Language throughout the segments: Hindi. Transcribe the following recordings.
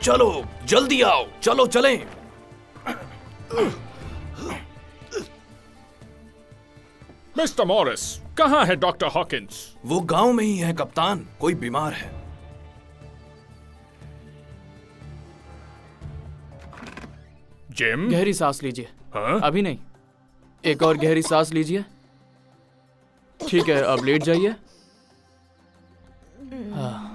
चलो जल्दी आओ, चलो चलें। मिस्टर मॉरिस, कहाँ है डॉक्टर हॉकिंस? वो गांव में ही है कप्तान, कोई बीमार है। जिम? गहरी सांस लीजिए। हाँ? अभी नहीं, एक और गहरी सांस लीजिए। ठीक है, अब लेट जाइए। हाँ।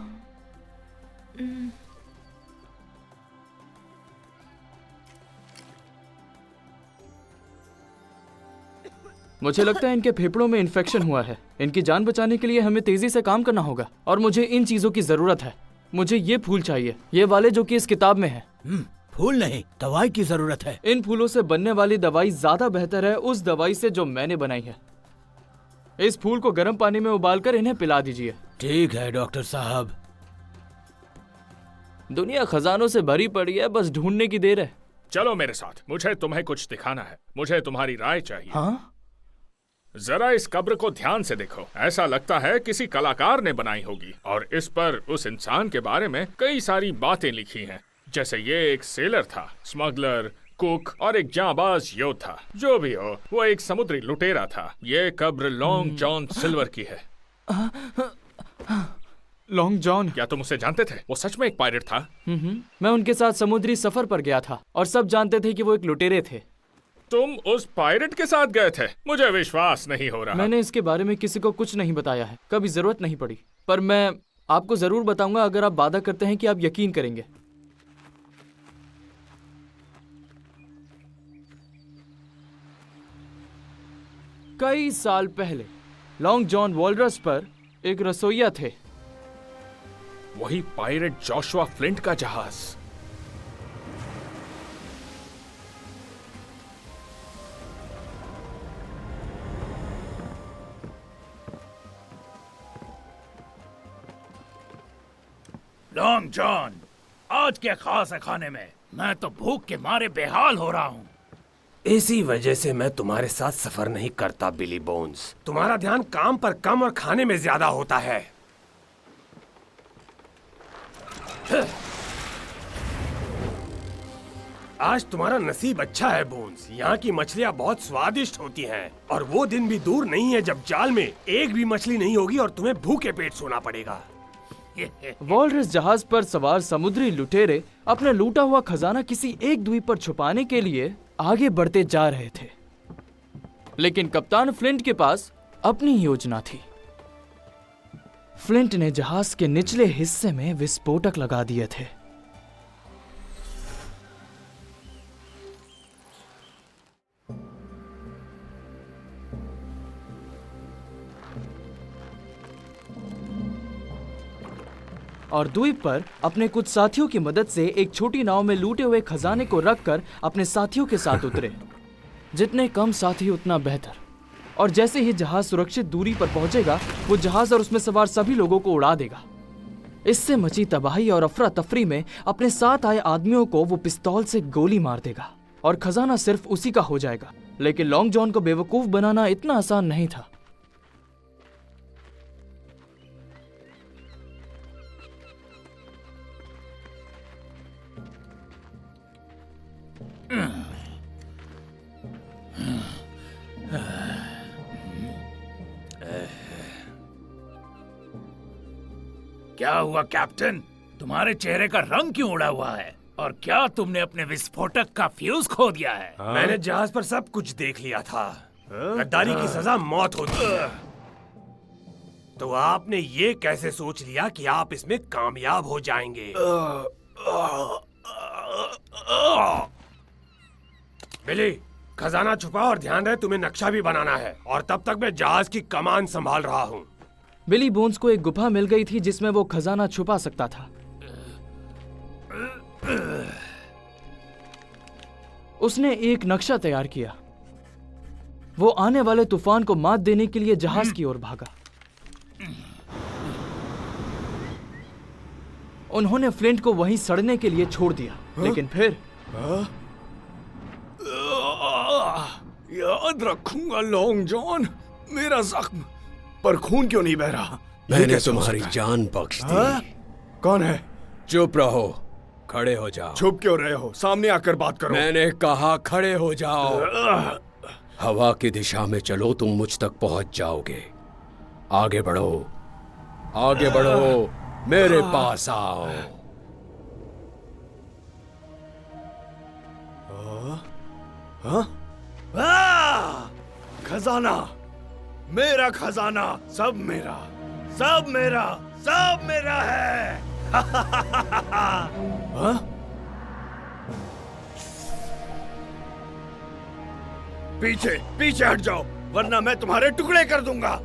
मुझे लगता है इनके फेफड़ों में इन्फेक्शन हुआ है। इनकी जान बचाने के लिए हमें तेजी से काम करना होगा और मुझे इन चीजों की जरूरत है। मुझे ये फूल चाहिए, ये वाले जो कि इस किताब में है। फूल नहीं, दवाई की जरूरत है। इन फूलों से बनने वाली दवाई ज्यादा बेहतर है उस दवाई से जो मैंने बनाई है। इस फूल को गर्म पानी में उबालकर इन्हें पिला दीजिए। ठीक है डॉक्टर साहब। दुनिया खजानों से भरी पड़ी है, बस ढूंढने की देर है। चलो मेरे साथ, मुझे तुम्हें कुछ दिखाना है। मुझे तुम्हारी राय चाहिए। हाँ? जरा इस कब्र को ध्यान से देखो। ऐसा लगता है किसी कलाकार ने बनाई होगी और इस पर उस इंसान के बारे में कई सारी बातें लिखी हैं। जैसे ये एक सेलर था, स्मगलर, कुक और एक जांबाज योद्धा। जो भी हो, वो एक समुद्री लुटेरा था। ये कब्र लॉन्ग जॉन सिल्वर की है। Long John? क्या तुम उसे जानते थे? वो सच में एक पायरेट था। मैं उनके साथ समुद्री सफर पर गया था और सब जानते थे कि वो एक लुटेरे थे। तुम उस पायरेट के साथ गए थे? मुझे विश्वास नहीं हो रहा। मैंने इसके बारे में किसी को कुछ नहीं बताया है, कभी जरूरत नहीं पड़ी। पर मैं आपको जरूर बताऊंगा अगर आप वादा करते हैं कि आप यकीन करेंगे। कई साल पहले लॉन्ग जॉन वॉलरस पर एक रसोइया थे। वही पायरेट जोशुआ फ्लिंट का जहाज। लॉन्ग जॉन, आज क्या खास है खाने में? मैं तो भूख के मारे बेहाल हो रहा हूँ। इसी वजह से मैं तुम्हारे साथ सफर नहीं करता बिली बोन्स। तुम्हारा ध्यान काम पर कम और खाने में ज्यादा होता है। आज तुम्हारा नसीब अच्छा है बोन्स। यहाँ की मछलियाँ बहुत स्वादिष्ट होती हैं और वो दिन भी दूर नहीं है जब जाल में एक भी मछली नहीं होगी और तुम्हें भूखे पेट सोना पड़ेगा। वॉलरस जहाज पर सवार समुद्री लुटेरे अपना लूटा हुआ खजाना किसी एक द्वीप पर छुपाने के लिए आगे बढ़ते जा रहे थे, लेकिन कप्तान फ्लिंट के पास अपनी योजना थी। फ्लिंट ने जहाज के निचले हिस्से में विस्फोटक लगा दिए थे। और द्वीप पर अपने कुछ साथियों की मदद से एक छोटी नाव में लूटे हुए खजाने को रखकर अपने साथियों के साथ उतरे। जितने कम साथी उतना बेहतर। और जैसे ही जहाज सुरक्षित दूरी पर पहुंचेगा, वो जहाज और उसमें सवार सभी लोगों को उड़ा देगा। इससे मची तबाही और अफरा तफरी में अपने साथ आए आदमियों को वो पिस्तौल से गोली मार देगा और खजाना सिर्फ उसी का हो जाएगा। लेकिन लॉन्ग जॉन को बेवकूफ बनाना इतना आसान नहीं था। क्या हुआ कैप्टन? तुम्हारे चेहरे का रंग क्यों उड़ा हुआ है? और क्या तुमने अपने विस्फोटक का फ्यूज खो दिया है? मैंने जहाज पर सब कुछ देख लिया था। गद्दारी की सजा मौत होती है। तो आपने ये कैसे सोच लिया कि आप इसमें कामयाब हो जाएंगे? बिली, खजाना छुपा और ध्यान रहे तुम्हें नक्शा भी बनाना है। और तब तक मैं जहाज की कमान संभाल रहा हूँ। बिली बोन्स को एक गुफा मिल गई थी जिसमें वो खजाना छुपा सकता था। उसने एक नक्शा तैयार किया। वो आने वाले तूफान को मात देने के लिए जहाज की ओर भागा। उन्होंने फ्लिंट को वहीं सड़ने के लिए छोड़ दिया। लेकिन फिर याद रखूंगा लॉन्ग जॉन। मेरा जख्म पर खून क्यों नहीं बह रहा? मैंने तुम्हारी जान बख्श दी। कौन है? चुप रहो। खड़े हो जाओ। छुप क्यों रहे हो? सामने आकर बात करो। मैंने कहा खड़े हो जाओ। हवा की दिशा में चलो, तुम मुझ तक पहुंच जाओगे। आगे बढ़ो, आगे बढ़ो, मेरे पास आओ। खजाना, मेरा खजाना, सब मेरा, सब मेरा, सब मेरा है। हाँ? पीछे पीछे हट जाओ, वरना मैं तुम्हारे टुकड़े कर दूंगा।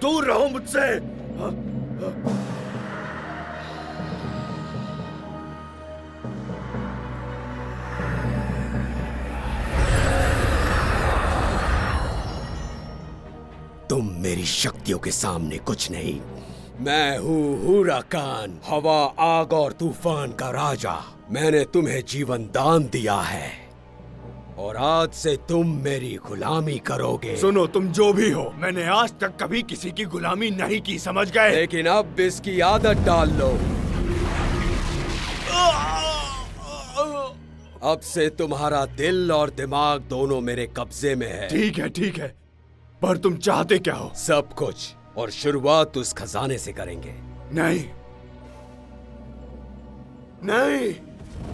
दूर रहो मुझसे। तुम मेरी शक्तियों के सामने कुछ नहीं। मैं हूँ हुराकान, हवा, आग और तूफान का राजा। मैंने तुम्हें जीवन दान दिया है और आज से तुम मेरी गुलामी करोगे। सुनो, तुम जो भी हो, मैंने आज तक कभी किसी की गुलामी नहीं की, समझ गए? लेकिन अब इसकी आदत डाल लो। अब से तुम्हारा दिल और दिमाग दोनों मेरे कब्जे में है। ठीक है, पर तुम चाहते क्या हो? सब कुछ, और शुरुआत उस खजाने से करेंगे। नहीं, नहीं।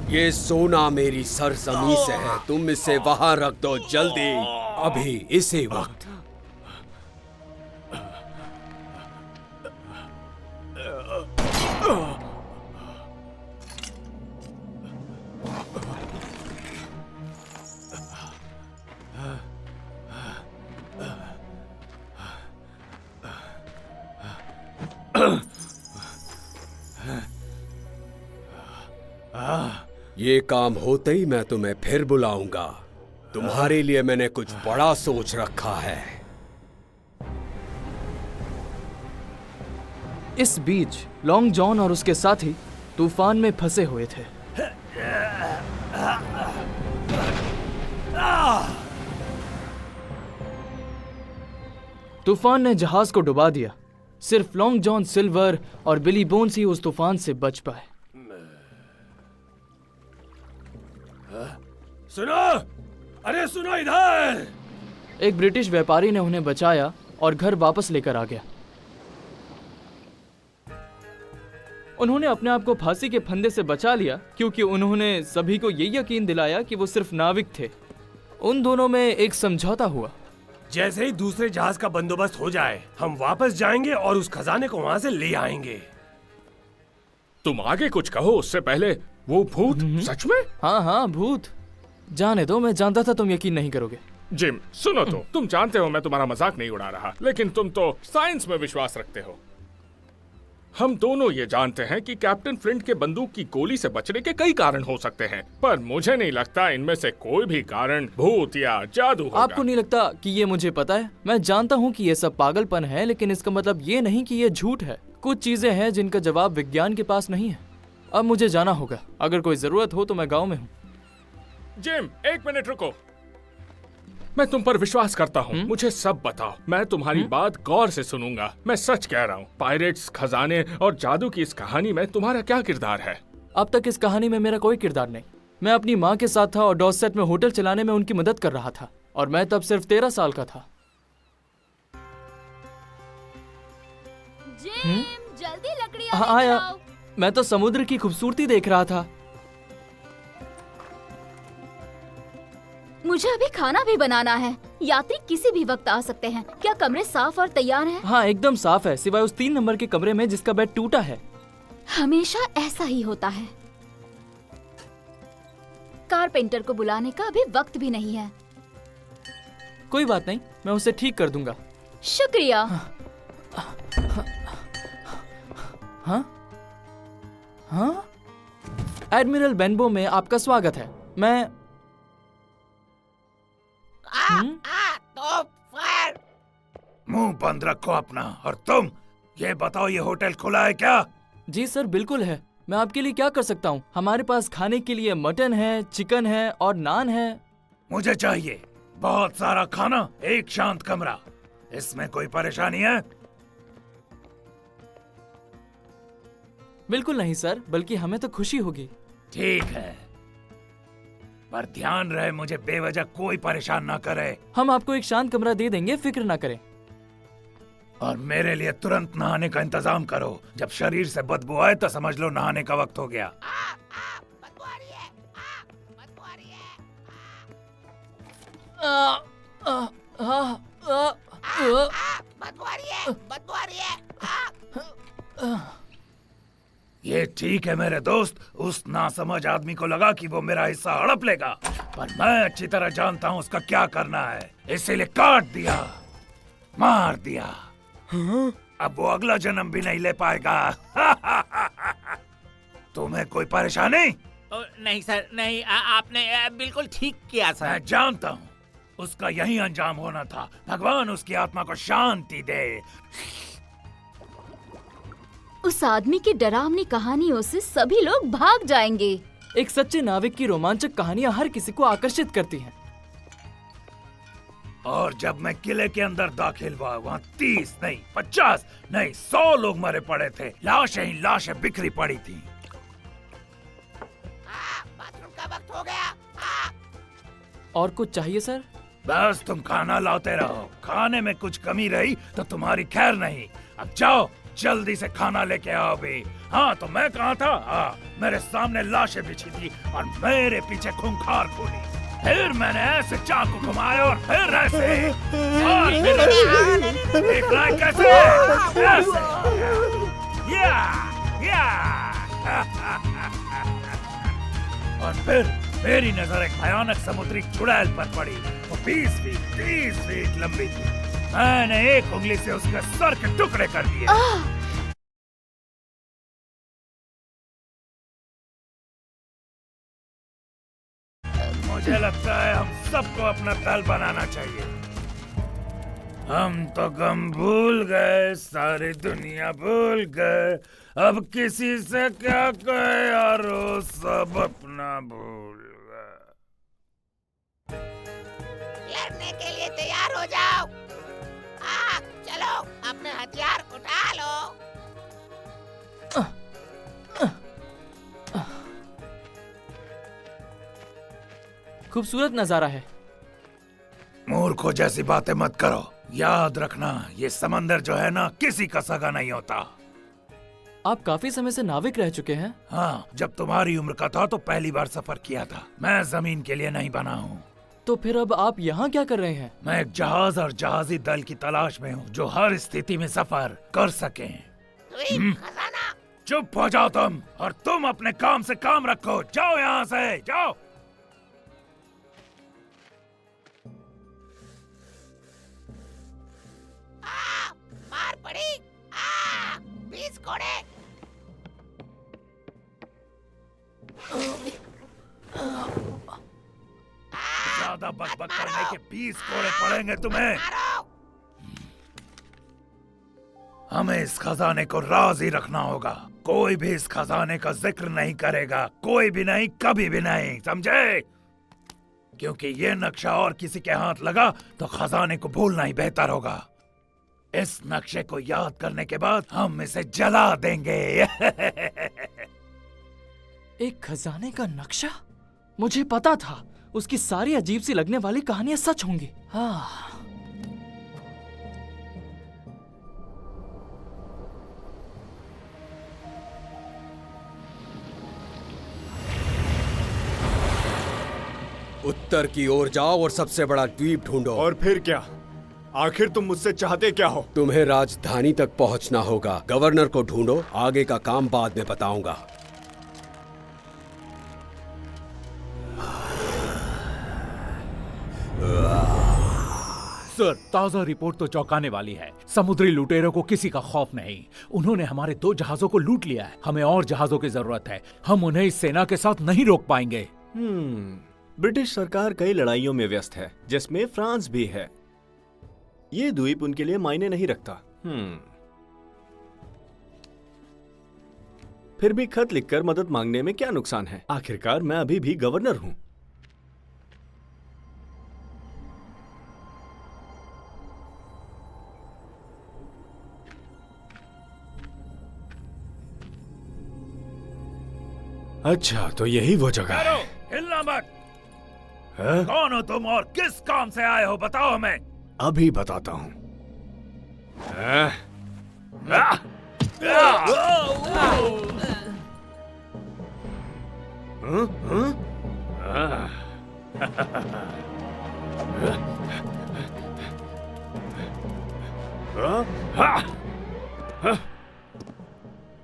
ये सोना मेरी सरजमी से है, तुम इसे वहां रख दो जल्दी, अभी इसी वक्त। ये काम होते ही मैं तुम्हें फिर बुलाऊंगा। तुम्हारे लिए मैंने कुछ बड़ा सोच रखा है। इस बीच लॉन्ग जॉन और उसके साथी तूफान में फंसे हुए थे। तूफान ने जहाज को डुबा दिया। सिर्फ लॉन्ग जॉन सिल्वर और बिली बोन्स ही उस तूफान से बच पाए। सुनो, अरे सुनो इधर। एक ब्रिटिश व्यापारी ने उन्हें बचाया और घर वापस लेकर आ गया। उन्होंने अपने आप को फांसी के फंदे से बचा लिया क्योंकि उन्होंने सभी को ये यकीन दिलाया कि वो सिर्फ नाविक थे। उन दोनों में एक समझौता हुआ। जैसे ही दूसरे जहाज का बंदोबस्त हो जाए, हम वापस जाएंगे और उस खजाने को वहां से ले आएंगे। तुम आगे कुछ कहो उससे पहले, वो भूत सच में? हाँ, भूत। जाने दो, मैं जानता था तुम यकीन नहीं करोगे। जिम, सुनो तो, तुम जानते हो मैं तुम्हारा मजाक नहीं उड़ा रहा, लेकिन तुम तो साइंस में विश्वास रखते हो। हम दोनों ये जानते हैं कि कैप्टन फ्लिंट के बंदूक की गोली से बचने के कई कारण हो सकते हैं, पर मुझे नहीं लगता इनमें से कोई भी कारण भूत या जादू होगा। आपको नहीं लगता कि ये मुझे पता है? मैं जानता हूँ कि ये सब पागलपन है, लेकिन इसका मतलब ये नहीं कि ये झूठ है। कुछ चीजें हैं जिनका जवाब विज्ञान के पास नहीं है। अब मुझे जाना होगा। अगर कोई जरूरत हो तो मैं गाँव में हूँ। जिम, एक मिनट रुको। मैं तुम पर विश्वास करता हूँ। मुझे सब बताओ, मैं तुम्हारी बात गौर से सुनूंगा। मैं सच कह रहा हूँ। पायरेट्स, खजाने और जादू की इस कहानी में तुम्हारा क्या किरदार है? अब तक इस कहानी में मेरा कोई किरदार नहीं। मैं अपनी माँ के साथ था और डॉर्सेट में होटल चलाने में उनकी मदद कर रहा था, और मैं तब सिर्फ 13 साल का था। जिम, जल्दी लकड़ियाँ लेकर आया। आओ। मैं तो समुद्र की खूबसूरती देख रहा था। मुझे अभी खाना भी बनाना है। यात्री किसी भी वक्त आ सकते हैं। क्या कमरे साफ और तैयार हैं? हाँ, एकदम साफ है, सिवाय उस 3 नंबर के कमरे में जिसका बेड टूटा है। हमेशा ऐसा ही होता है। कारपेंटर को बुलाने का अभी वक्त भी नहीं है। कोई बात नहीं, मैं उसे ठीक कर दूंगा। शुक्रिया। हाँ? एडमिरल बेनबो में आपका स्वागत है। मैं मुंह बंद रखो अपना। और तुम ये बताओ, ये होटल खुला है क्या? जी सर, बिल्कुल है। मैं आपके लिए क्या कर सकता हूँ? हमारे पास खाने के लिए मटन है, चिकन है और नान है। मुझे चाहिए बहुत सारा खाना, एक शांत कमरा। इसमें कोई परेशानी है? बिल्कुल नहीं सर, बल्कि हमें तो खुशी होगी। ठीक है, पर ध्यान रहे मुझे बेवजह कोई परेशान ना करे। हम आपको एक शांत कमरा दे देंगे, फिक्र ना करें। और मेरे लिए तुरंत नहाने का इंतजाम करो। जब शरीर से बदबू आए तो समझ लो नहाने का वक्त हो गया। ये ठीक है मेरे दोस्त, उस नासमझ आदमी को लगा कि वो मेरा हिस्सा हड़प लेगा, पर मैं अच्छी तरह जानता हूँ उसका क्या करना है, इसीलिए काट दिया, मार दिया। अब वो अगला जन्म भी नहीं ले पाएगा। तुम्हें कोई परेशानी? नहीं सर, नहीं, आपने बिल्कुल ठीक किया सर। मैं जानता हूँ उसका यही अंजाम होना था। भगवान उसकी आत्मा को शांति दे। उस आदमी की डरावनी कहानियों से सभी लोग भाग जाएंगे। एक सच्चे नाविक की रोमांचक कहानियां हर किसी को आकर्षित करती हैं। और जब मैं किले के अंदर दाखिल हुआ, वहाँ 30 नहीं, 50 नहीं, 100 लोग मरे पड़े थे। लाशें ही लाशें बिखरी पड़ी थी। बाथरूम का वक्त हो गया। और कुछ चाहिए सर? बस तुम खाना लाते रहो। खाने में कुछ कमी रही तो तुम्हारी खैर नहीं। अब जाओ, जल्दी से खाना लेके आओ भी। हाँ, तो मैं कहाँ था? हाँ, मेरे सामने लाशें बिछी थी और मेरे पीछे खूंखार खूनी। फिर मैंने ऐसे चाकू घुमाए और फिर ऐसे, और फिर देख रहा है कैसे? ऐसे। या। और फिर मेरी नजर एक भयानक समुद्री चुड़ैल पर पड़ी। वो 30 फीट लंबी थी। मैंने एक उंगली से उसके सर के टुकड़े कर दिए। मुझे लगता है हम सबको अपना दल बनाना चाहिए। हम तो गम भूल गए, सारी दुनिया भूल गए। अब किसी से क्या कहे यारो, सब अपना भूल गए। लड़ने के लिए तैयार हो जाओ। चलो, अपने हथियार उठा लो। खूबसूरत नजारा है। मूर्खों जैसी बातें मत करो। याद रखना, ये समंदर जो है ना, किसी का सगा नहीं होता। आप काफी समय से नाविक रह चुके हैं। हाँ, जब तुम्हारी उम्र का था तो पहली बार सफर किया था। मैं जमीन के लिए नहीं बना हूँ। तो फिर अब आप यहाँ क्या कर रहे हैं? मैं एक जहाज और जहाजी दल की तलाश में हूँ जो हर स्थिति में सफर कर सके। खजाना। चुप हो जाओ तुम, और तुम अपने काम से काम रखो। जाओ यहाँ से, जाओ। मार पड़ी। 20 घोड़े। ज्यादा बकबक करने के 20 कोड़े पड़ेंगे तुम्हें। हमें इस खजाने को राज ही रखना होगा। कोई भी इस खजाने का जिक्र नहीं करेगा, कोई भी नहीं, कभी भी नहीं, समझे? क्योंकि ये नक्शा और किसी के हाथ लगा तो खजाने को भूलना ही बेहतर होगा। इस नक्शे को याद करने के बाद हम इसे जला देंगे। एक खजाने का नक्शा? मुझे पता था उसकी सारी अजीब सी लगने वाली कहानियां सच होंगी। हाँ। उत्तर की ओर जाओ और सबसे बड़ा द्वीप ढूंढो। और फिर क्या? आखिर तुम मुझसे चाहते क्या हो? तुम्हें राजधानी तक पहुंचना होगा। गवर्नर को ढूंढो, आगे का काम बाद में बताऊंगा। सर, ताजा रिपोर्ट तो चौंकाने वाली है। समुद्री लुटेरों को किसी का खौफ नहीं। उन्होंने हमारे 2 जहाजों को लूट लिया है। हमें और जहाजों की जरूरत है। हम उन्हें इस सेना के साथ नहीं रोक पाएंगे। ब्रिटिश सरकार कई लड़ाइयों में व्यस्त है, जिसमें फ्रांस भी है। ये द्वीप उनके लिए मायने नहीं रखता। फिर भी खत लिखकर मदद मांगने में क्या नुकसान है? आखिरकार मैं अभी भी गवर्नर हूं। अच्छा, तो यही वो जगह है। हिलना मत। हैं? कौन हो तुम और किस काम से आए हो, बताओ हमें। अभी बताता हूँ। हैं?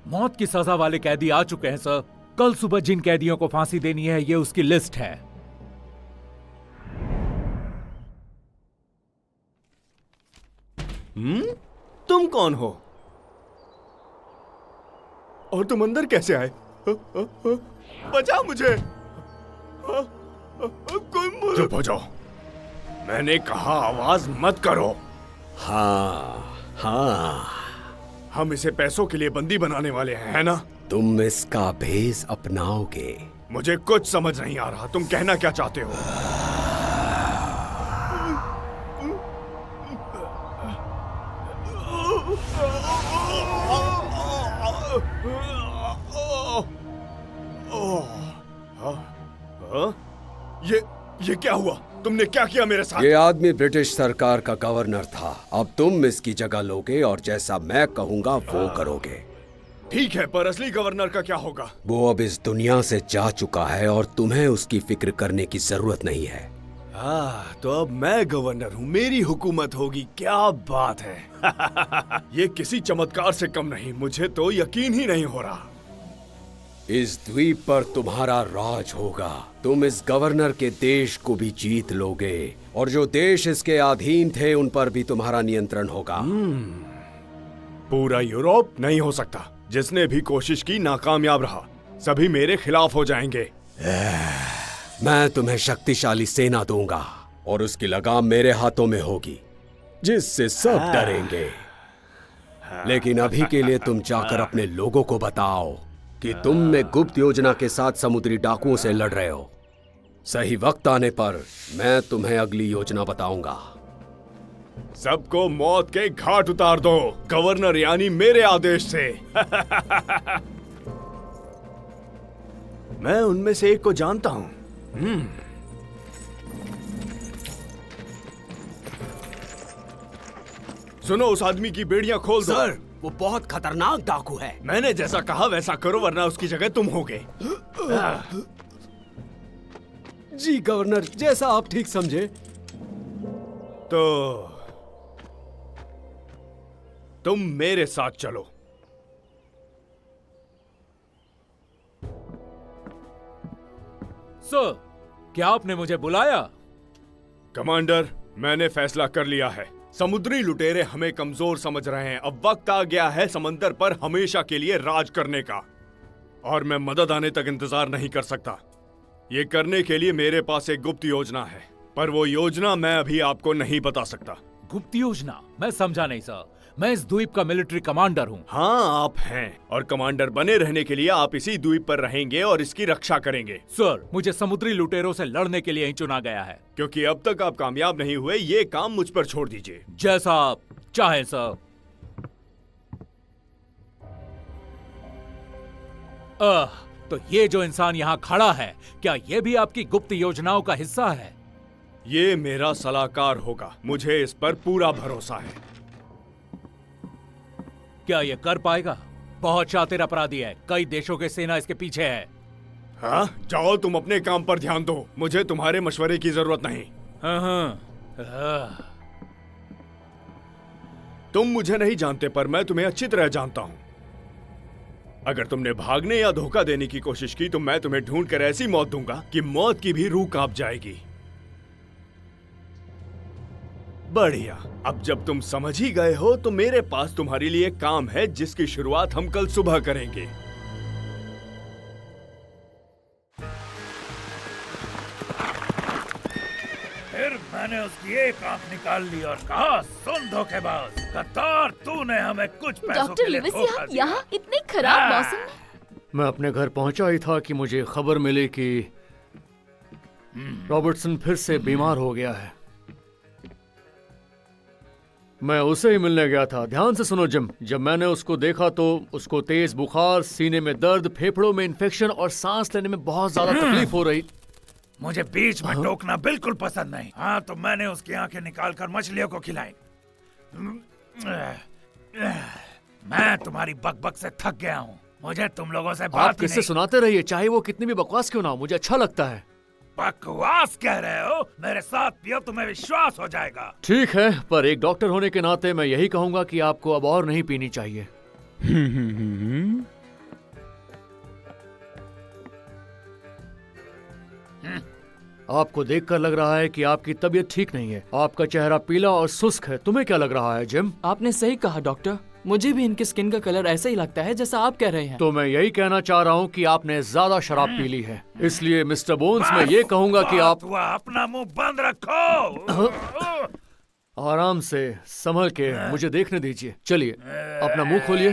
मौत की सजा वाले कैदी आ चुके हैं सर। कल सुबह जिन कैदियों को फांसी देनी है, ये उसकी लिस्ट है। तुम कौन हो और तुम अंदर कैसे आए? बचा मुझे। कोई चुप हो जाओ। मैंने कहा आवाज मत करो। हाँ हाँ, हम इसे पैसों के लिए बंदी बनाने वाले हैं, है ना? तुम इसका भेष अपनाओगे। मुझे कुछ समझ नहीं आ रहा। तुम कहना क्या चाहते हो? ये क्या हुआ? तुमने क्या किया मेरे साथ? ये आदमी ब्रिटिश सरकार का गवर्नर था। अब तुम इसकी जगह लोगे और जैसा मैं कहूंगा वो करोगे। ठीक है, पर असली गवर्नर का क्या होगा? वो अब इस दुनिया से जा चुका है और तुम्हें उसकी फिक्र करने की जरूरत नहीं है। तो अब मैं गवर्नर हूँ, मेरी हुकूमत होगी। क्या बात है। ये किसी चमत्कार से कम नहीं। मुझे तो यकीन ही नहीं हो रहा। इस द्वीप पर तुम्हारा राज होगा। तुम इस गवर्नर के देश को भी जीत लोगे और जो देश इसके अधीन थे उन पर भी तुम्हारा नियंत्रण होगा। पूरा यूरोप नहीं हो सकता। जिसने भी कोशिश की नाकामयाब रहा। सभी मेरे खिलाफ हो जाएंगे। मैं तुम्हें शक्तिशाली सेना दूंगा और उसकी लगाम मेरे हाथों में होगी, जिससे सब डरेंगे। लेकिन अभी के लिए तुम जाकर अपने लोगों को बताओ कि तुम में गुप्त योजना के साथ समुद्री डाकुओं से लड़ रहे हो। सही वक्त आने पर मैं तुम्हें अगली योजना बताऊंगा। सबको मौत के घाट उतार दो, गवर्नर यानी मेरे आदेश से। मैं उनमें से एक को जानता हूं। सुनो, उस आदमी की बेड़ियां खोल दो। सर, वो बहुत खतरनाक डाकू है। मैंने जैसा कहा वैसा करो, वरना उसकी जगह तुम होगे। जी गवर्नर, जैसा आप ठीक समझे। तो तुम मेरे साथ चलो। सर, क्या आपने मुझे बुलाया? कमांडर, मैंने फैसला कर लिया है। समुद्री लुटेरे हमें कमजोर समझ रहे हैं। अब वक्त आ गया है समंदर पर हमेशा के लिए राज करने का। और मैं मदद आने तक इंतजार नहीं कर सकता। ये करने के लिए मेरे पास एक गुप्त योजना है, पर वो योजना मैं अभी आपको नहीं बता सकता। गुप्त योजना? मैं समझा नहीं सर। मैं इस द्वीप का मिलिट्री कमांडर हूँ। हाँ, आप हैं, और कमांडर बने रहने के लिए आप इसी द्वीप पर रहेंगे और इसकी रक्षा करेंगे। सर, मुझे समुद्री लुटेरों से लड़ने के लिए ही चुना गया है। क्योंकि अब तक आप कामयाब नहीं हुए, ये काम मुझ पर छोड़ दीजिए। जैसा आप चाहें सर। तो ये जो इंसान यहाँ खड़ा है, क्या ये भी आपकी गुप्त योजनाओं का हिस्सा है? ये मेरा सलाहकार होगा। मुझे इस पर पूरा भरोसा है। क्या ये कर पाएगा? बहुत शातिर अपराधी है। कई देशों के सेना इसके पीछे है। हाँ, जाओ, तुम अपने काम पर ध्यान दो। मुझे तुम्हारे मशवरे की जरूरत नहीं। तुम मुझे नहीं जानते, पर मैं तुम्हें अच्छी तरह जानता हूं। अगर तुमने भागने या धोखा देने की कोशिश की तो मैं तुम्हें ढूंढ कर ऐसी मौत दूंगा कि मौत की भी रूह कांप जाएगी। बढ़िया। अब जब तुम समझ ही गए हो तो मेरे पास तुम्हारे लिए काम है, जिसकी शुरुआत हम कल सुबह करेंगे। फिर मैंने उसकी एक आंख निकाल ली और कहा, सुन धोखेबाज, गद्दार, तूने हमें कुछ पैसों डॉक्टर के लिए लिविस धोखा दिया। यहाँ इतने खराब मौसम में? मैं अपने घर पहुंचा ही था कि मुझे खबर मिली कि रॉबर्टसन फिर से बीमार हो गया है। मैं उसे ही मिलने गया था। ध्यान से सुनो जिम, जब मैंने उसको देखा तो उसको तेज बुखार, सीने में दर्द, फेफड़ों में इन्फेक्शन और सांस लेने में बहुत ज्यादा तकलीफ हो रही। मुझे बीच में टोकना बिल्कुल पसंद नहीं। हाँ, तो मैंने उसकी आंखें निकालकर मछलियों को खिलाई। मैं तुम्हारी बकबक से थक गया हूँ। मुझे तुम लोगों से आप बात ही किससे नहीं। सुनाते रहिए, चाहे वो कितनी भी बकवास क्यों ना हो, मुझे अच्छा लगता है। बकवास कह रहे हो? मेरे साथ पियो, तुम्हें विश्वास हो जाएगा। ठीक है, पर एक डॉक्टर होने के नाते मैं यही कहूंगा कि आपको अब और नहीं पीनी चाहिए। आपको देखकर लग रहा है कि आपकी तबीयत ठीक नहीं है। आपका चेहरा पीला और सुस्त है। तुम्हें क्या लग रहा है जिम? आपने सही कहा डॉक्टर, मुझे भी इनकी स्किन का कलर ऐसा ही लगता है जैसा आप कह रहे हैं। तो मैं यही कहना चाह रहा हूँ कि आपने ज्यादा शराब पी ली है। इसलिए मिस्टर बोन्स, मैं ये कहूंगा कि आप हुआ, अपना मुंह बंद रखो। आराम से संभल के मुझे देखने दीजिए। चलिए अपना मुंह खोलिए।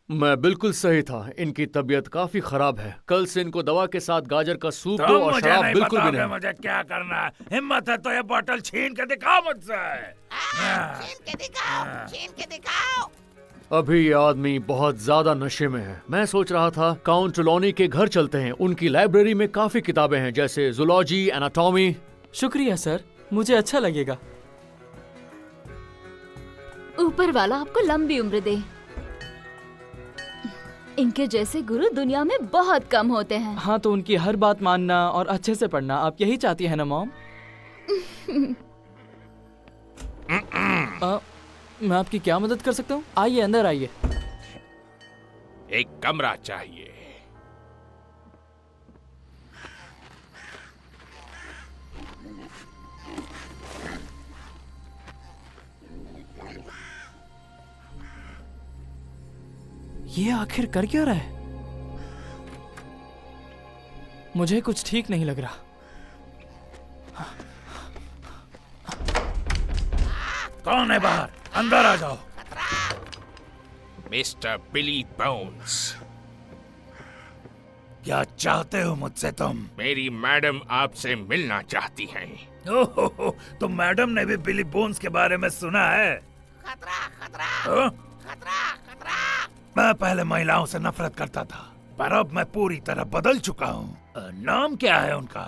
मैं बिल्कुल सही था, इनकी तबीयत काफी खराब है। कल से इनको दवा के साथ गाजर का सूप दो और मुझे शराब नहीं बिल्कुल भी बताओगे नहीं। मुझे क्या करना है। हिम्मत है तो ये बोतल छीन के दिखाओ मुझसे। छीन के दिखाओ, छीन के दिखाओ। अभी ये आदमी बहुत ज्यादा नशे में है। मैं सोच रहा था काउंट ट्रेलॉनी के घर चलते हैं। उनकी लाइब्रेरी में काफी किताबें हैं, जैसे जूलॉजी, एनाटॉमी। शुक्रिया सर, मुझे अच्छा लगेगा। ऊपर वाला आपको लंबी उम्र दे। इनके जैसे गुरु दुनिया में बहुत कम होते हैं। हाँ, तो उनकी हर बात मानना और अच्छे से पढ़ना, आप यही चाहती है ना मॉम? मैं आपकी क्या मदद कर सकता हूँ? आइए अंदर आइए। एक कमरा चाहिए। ये आखिर कर क्या रहा है? मुझे कुछ ठीक नहीं लग रहा। कौन है बाहर? अंदर आ जाओ। मिस्टर बिली बोन्स। क्या चाहते हो मुझसे तुम? मेरी मैडम आपसे मिलना चाहती हैं। ओहो, तो मैडम ने भी बिली बोन्स के बारे में सुना है? खतरा, खतरा, हाँ? खतरा, खतरा। मैं पहले महिलाओं से नफरत करता था, पर अब मैं पूरी तरह बदल चुका हूँ। नाम क्या है उनका?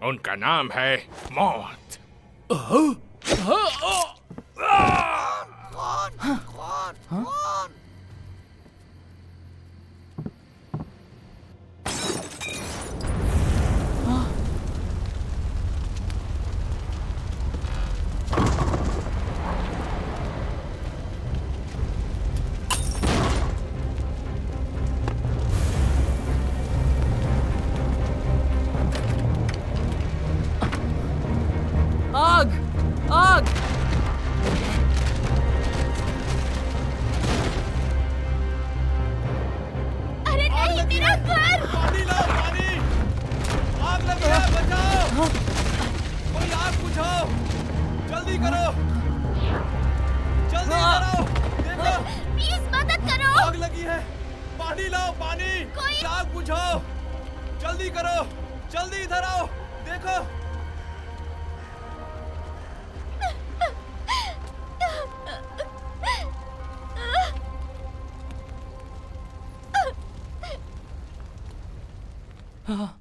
उनका नाम है मौत। कौन, कौन, कौन? आग! आग! अरे नहीं, मेरा घर! पानी लाओ, पानी! आग लगी है, बचाओ! कोई आग बुझाओ! जल्दी करो! जल्दी करो! देखो, प्लीज मदद करो। आग लगी है! पानी लाओ, पानी! आग बुझाओ! जल्दी करो! जल्दी इधर आओ! देखो! हाँ।